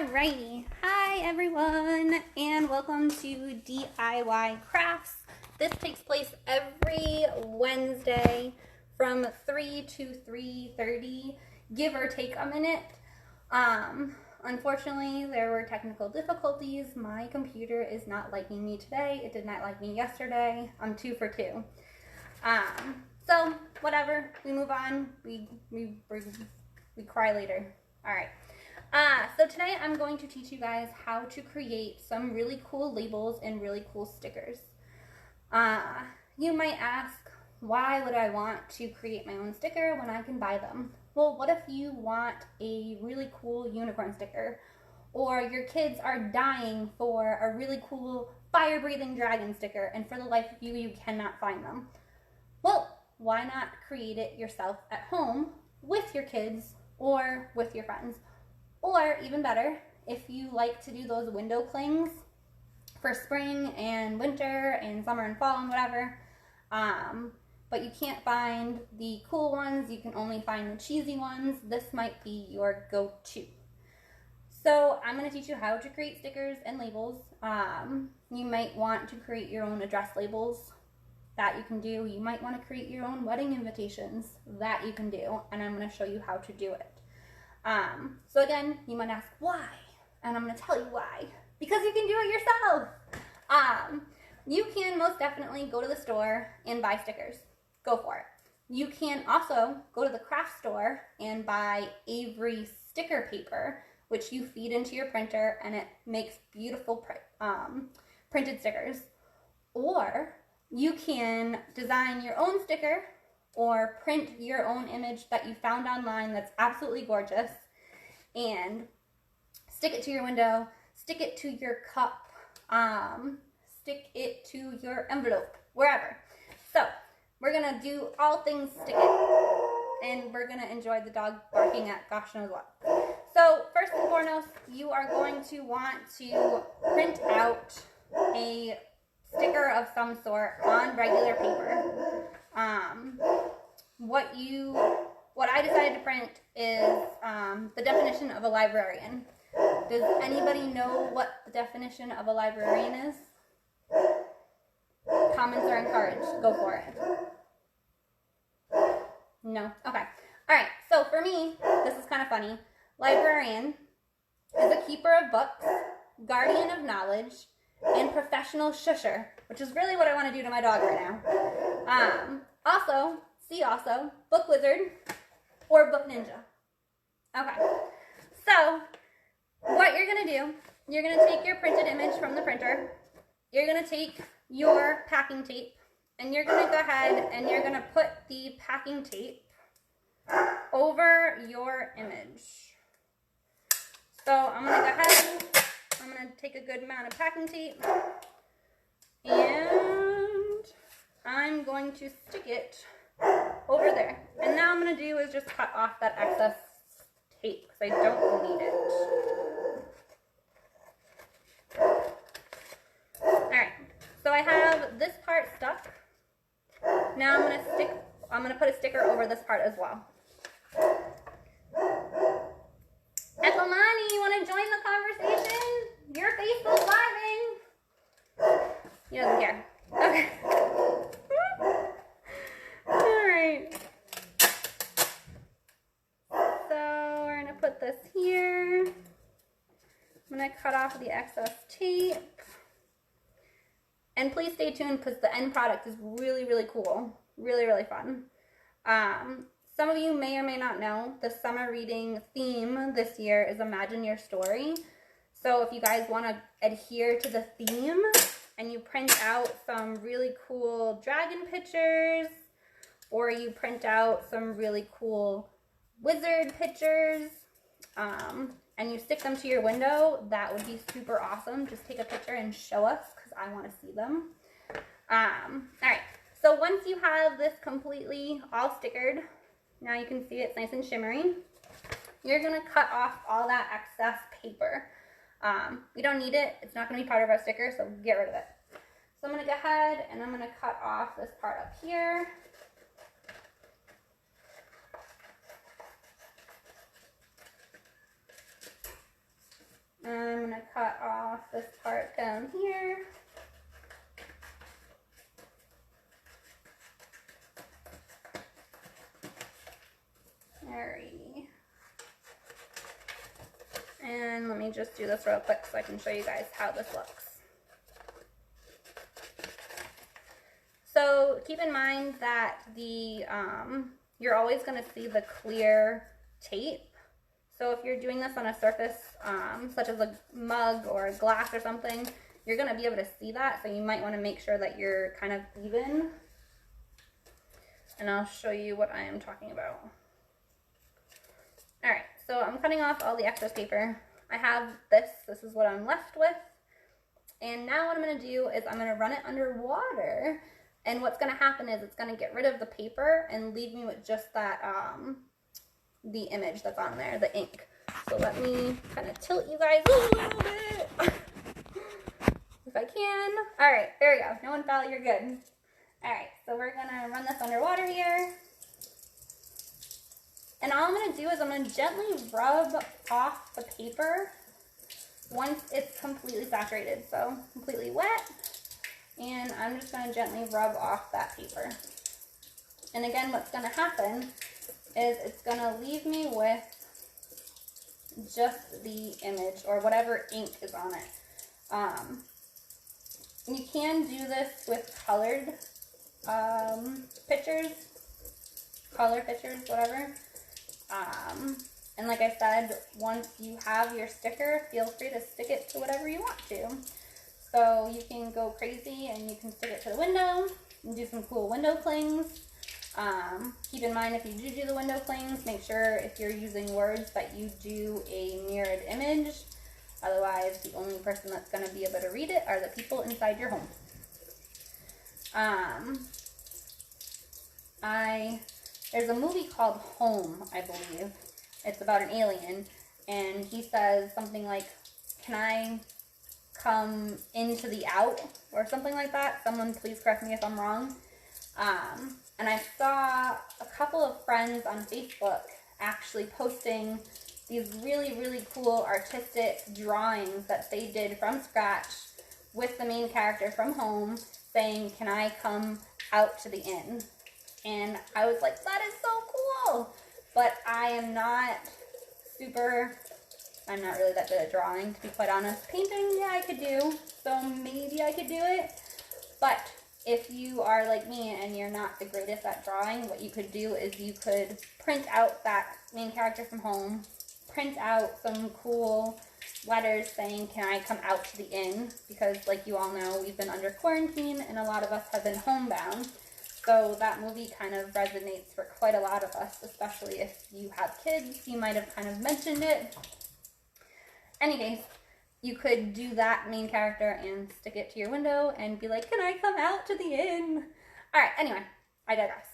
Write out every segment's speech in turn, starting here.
Alrighty, hi everyone, and welcome to DIY Crafts. This takes place every Wednesday from 3 to 3:30, give or take a minute. Unfortunately, there were technical difficulties. My computer is not liking me today. It did not like me yesterday. I'm 2 for 2. So whatever, we move on. We cry later. All right. So tonight I'm going to teach you guys how to create some really cool labels and really cool stickers. You might ask, why would I want to create my own sticker when I can buy them? Well, what if you want a really cool unicorn sticker, or your kids are dying for a really cool fire-breathing dragon sticker, and for the life of you, you cannot find them? Well, why not create it yourself at home with your kids or with your friends? Or even better, if you like to do those window clings for spring and winter and summer and fall and whatever, but you can't find the cool ones, you can only find the cheesy ones, this might be your go-to. So I'm going to teach you how to create stickers and labels. You might want to create your own address labels. That you can do. You might want to create your own wedding invitations. That you can do, and I'm going to show you how to do it. So again, you might ask why, and I'm going to tell you why. Because you can do it yourself. You can most definitely go to the store and buy stickers. Go for it. You can also go to the craft store and buy Avery sticker paper, which you feed into your printer, and it makes beautiful printed stickers. Or you can design your own sticker or print your own image that you found online that's absolutely gorgeous and stick it to your window, stick it to your cup, stick it to your envelope, wherever. So we're going to do all things stick it, and we're going to enjoy the dog barking at gosh knows what. So first and foremost, you are going to want to print out a sticker of some sort on regular paper. What I decided to print is the definition of a librarian. Does anybody know what the definition of a librarian is? Comments are encouraged. Go for it. No? Okay. Alright, so for me, this is kind of funny. Librarian is a keeper of books, guardian of knowledge, and professional shusher, which is really what I want to do to my dog right now. Also, book wizard or book ninja. Okay, so what you're going to do, you're going to take your printed image from the printer, you're going to take your packing tape, and you're going to go ahead and you're going to put the packing tape over your image. So I'm going to go ahead, I'm going to take a good amount of packing tape, and I'm going to stick it over there. And now I'm going to do is just cut off that excess tape because I don't need it. Alright, so I have this part stuck. Now I'm going to put a sticker over this part as well. Ecomani, you want to join the conversation? Your Facebook living. He doesn't care. Okay. Alright. So we're going to put this here. I'm going to cut off the excess tape. And please stay tuned because the end product is really, really cool. Really, really fun. Some of you may or may not know the summer reading theme this year is Imagine Your Story. So if you guys want to adhere to the theme and you print out some really cool dragon pictures, or you print out some really cool wizard pictures, and you stick them to your window, that would be super awesome. Just take a picture and show us because I want to see them. Alright, so once you have this completely all stickered, now you can see it's nice and shimmery, you're going to cut off all that excess paper. We don't need it. It's not going to be part of our sticker, so get rid of it. So I'm going to go ahead and I'm going to cut off this part up here. I'm gonna cut off this part down here. Alrighty. And let me just do this real quick so I can show you guys how this looks. So keep in mind that the you're always going to see the clear tape. So if you're doing this on a surface such as a mug or a glass or something, you're going to be able to see that. So you might want to make sure that you're kind of even. And I'll show you what I am talking about. All right, so I'm cutting off all the excess paper. I have this. This is what I'm left with. And now what I'm going to do is I'm going to run it under water. And what's going to happen is it's going to get rid of the paper and leave me with just that, the image that's on there, the ink. So let me kind of tilt you guys a little bit. If I can. All right, there we go. No one fell, you're good. All right, so we're going to run this underwater here. And all I'm going to do is I'm going to gently rub off the paper once it's completely saturated. So completely wet. And I'm just going to gently rub off that paper. And again, what's going to happen is it's going to leave me with just the image or whatever ink is on it. You can do this with colored pictures, color pictures, whatever. And like I said, once you have your sticker, feel free to stick it to whatever you want to. So you can go crazy and you can stick it to the window and do some cool window clings. Keep in mind if you do the window clings, make sure if you're using words that you do a mirrored image. Otherwise, the only person that's going to be able to read it are the people inside your home. There's a movie called Home, I believe. It's about an alien, and he says something like, "Can I come into the out?" or something like that. Someone please correct me if I'm wrong. And I saw a couple of friends on Facebook actually posting these really, really cool artistic drawings that they did from scratch with the main character from Home saying, "Can I come out to the inn?" And I was like, that is so cool. But I am not I'm not really that good at drawing, to be quite honest. Painting, yeah, I could do. So maybe I could do it. But if you are like me and you're not the greatest at drawing, what you could do is you could print out that main character from Home, print out some cool letters saying, "Can I come out to the inn?" Because like you all know, we've been under quarantine and a lot of us have been homebound. So that movie kind of resonates for quite a lot of us, especially if you have kids. You might have kind of mentioned it. Anyways, you could do that main character and stick it to your window and be like, "Can I come out to the inn?" All right, anyway, I digress.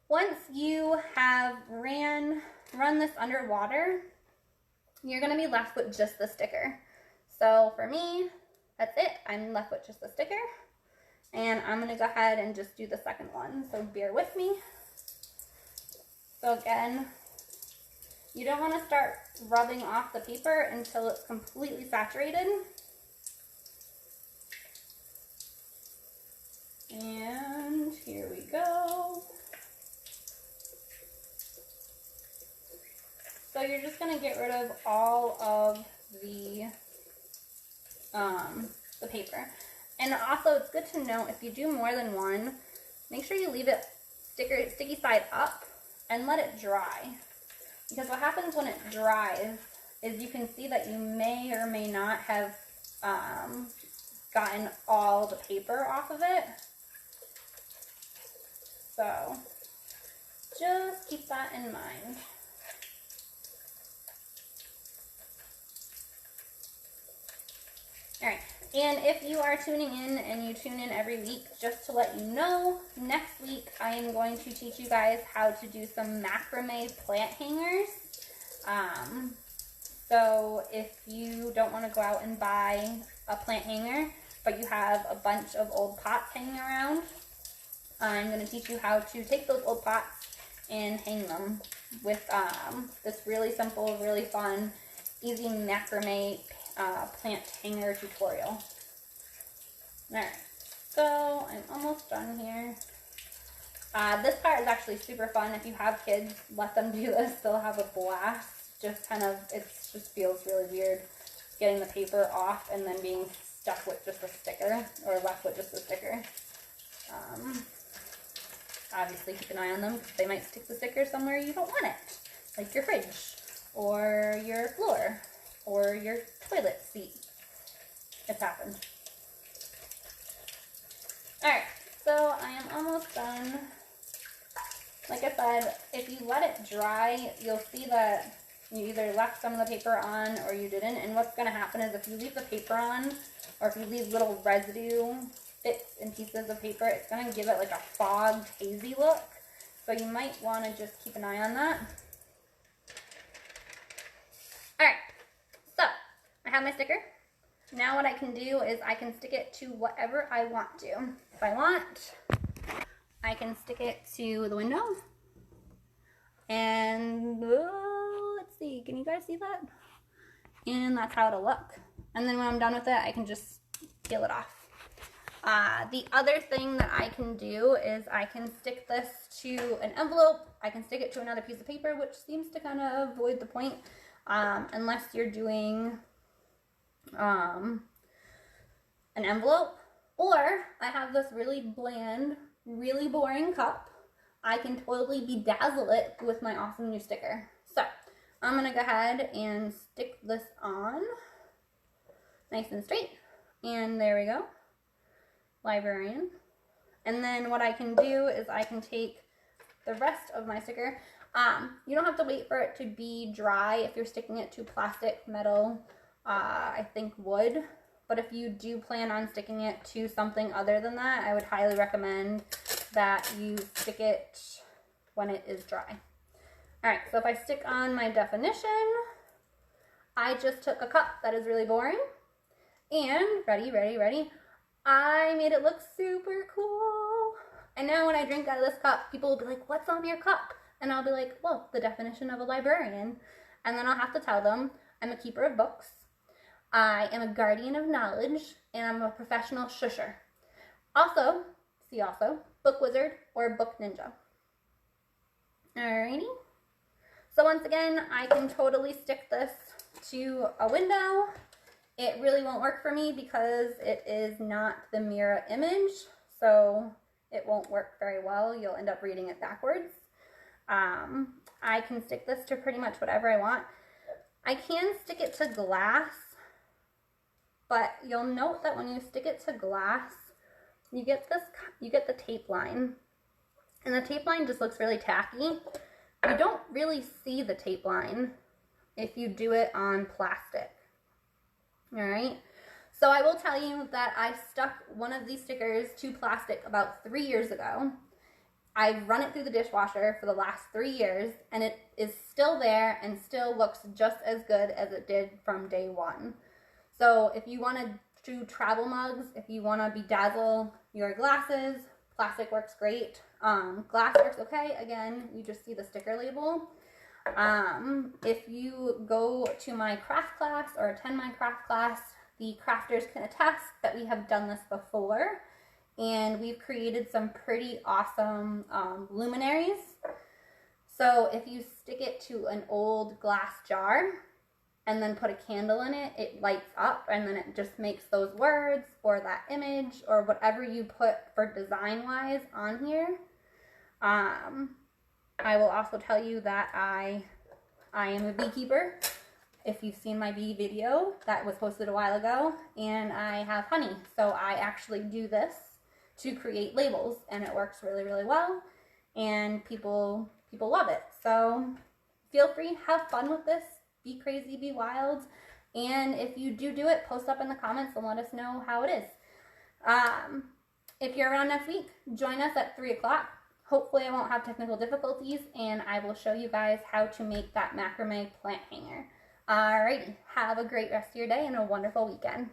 Once you have run this underwater, you're going to be left with just the sticker. So for me, that's it. I'm left with just the sticker. And I'm going to go ahead and just do the second one. So bear with me. So again, you don't want to start rubbing off the paper until it's completely saturated. And here we go. So you're just going to get rid of all of the paper. And also, it's good to know if you do more than one, make sure you leave it sticky side up and let it dry. Because what happens when it dries is you can see that you may or may not have gotten all the paper off of it. So just keep that in mind. All right. And if you are tuning in and you tune in every week, just to let you know, next week I am going to teach you guys how to do some macrame plant hangers. So if you don't want to go out and buy a plant hanger, but you have a bunch of old pots hanging around, I'm going to teach you how to take those old pots and hang them with this really simple, really fun, easy macrame plant hanger tutorial. Alright, so I'm almost done here. This part is actually super fun. If you have kids, let them do this. They'll have a blast. Just kind of, it just feels really weird getting the paper off and then being stuck with just a sticker, or left with just a sticker. Obviously keep an eye on them because they might stick the sticker somewhere you don't want it, like your fridge, or your floor, or your toilet seat. It's happened. Alright, so I am almost done. Like I said, if you let it dry, you'll see that you either left some of the paper on or you didn't. And what's going to happen is if you leave the paper on, or if you leave little residue bits and pieces of paper, it's going to give it like a fogged, hazy look. So you might want to just keep an eye on that. Alright, so I have my sticker. Now what I can do is I can stick it to whatever I want to. If I want, I can stick it to the window. And let's see, can you guys see that? And that's how it'll look. And then when I'm done with it, I can just peel it off. The other thing that I can do is I can stick this to an envelope. I can stick it to another piece of paper, which seems to kind of avoid the point, unless you're doing an envelope. Or I have this really bland, really boring cup. I can totally bedazzle it with my awesome new sticker. So I'm gonna go ahead and stick this on nice and straight, and there we go, librarian. And then what I can do is I can take the rest of my sticker. You don't have to wait for it to be dry if you're sticking it to plastic, metal, I think wood. But if you do plan on sticking it to something other than that, I would highly recommend that you stick it when it is dry. Alright, so if I stick on my definition, I just took a cup that is really boring, and ready, I made it look super cool. And now when I drink out of this cup, people will be like, what's on your cup? And I'll be like, well, the definition of a librarian. And then I'll have to tell them I'm a keeper of books, I am a guardian of knowledge, and I'm a professional shusher. Also, see also, book wizard or book ninja. Alrighty. So once again, I can totally stick this to a window. It really won't work for me because it is not the mirror image, so it won't work very well. You'll end up reading it backwards. I can stick this to pretty much whatever I want. I can stick it to glass, but you'll note that when you stick it to glass, you get the tape line. And the tape line just looks really tacky. You don't really see the tape line if you do it on plastic. Alright? So I will tell you that I stuck one of these stickers to plastic about 3 years ago. I've run it through the dishwasher for the last 3 years, and it is still there and still looks just as good as it did from day one. So if you want to do travel mugs, if you want to bedazzle your glasses, plastic works great. Glass works okay. Again, you just see the sticker label. If you go to my craft class or attend my craft class, the crafters can attest that we have done this before, and we've created some pretty awesome luminaries. So if you stick it to an old glass jar and then put a candle in it, it lights up, and then it just makes those words or that image or whatever you put for design-wise on here. I will also tell you that I am a beekeeper. If you've seen my bee video that was posted a while ago, and I have honey. So I actually do this to create labels, and it works really, really well, and people love it. So feel free, have fun with this. Be crazy, be wild, and if you do it, post up in the comments and let us know how it is. If you're around next week, join us at 3 o'clock. Hopefully I won't have technical difficulties, and I will show you guys how to make that macrame plant hanger. Alrighty, have a great rest of your day and a wonderful weekend.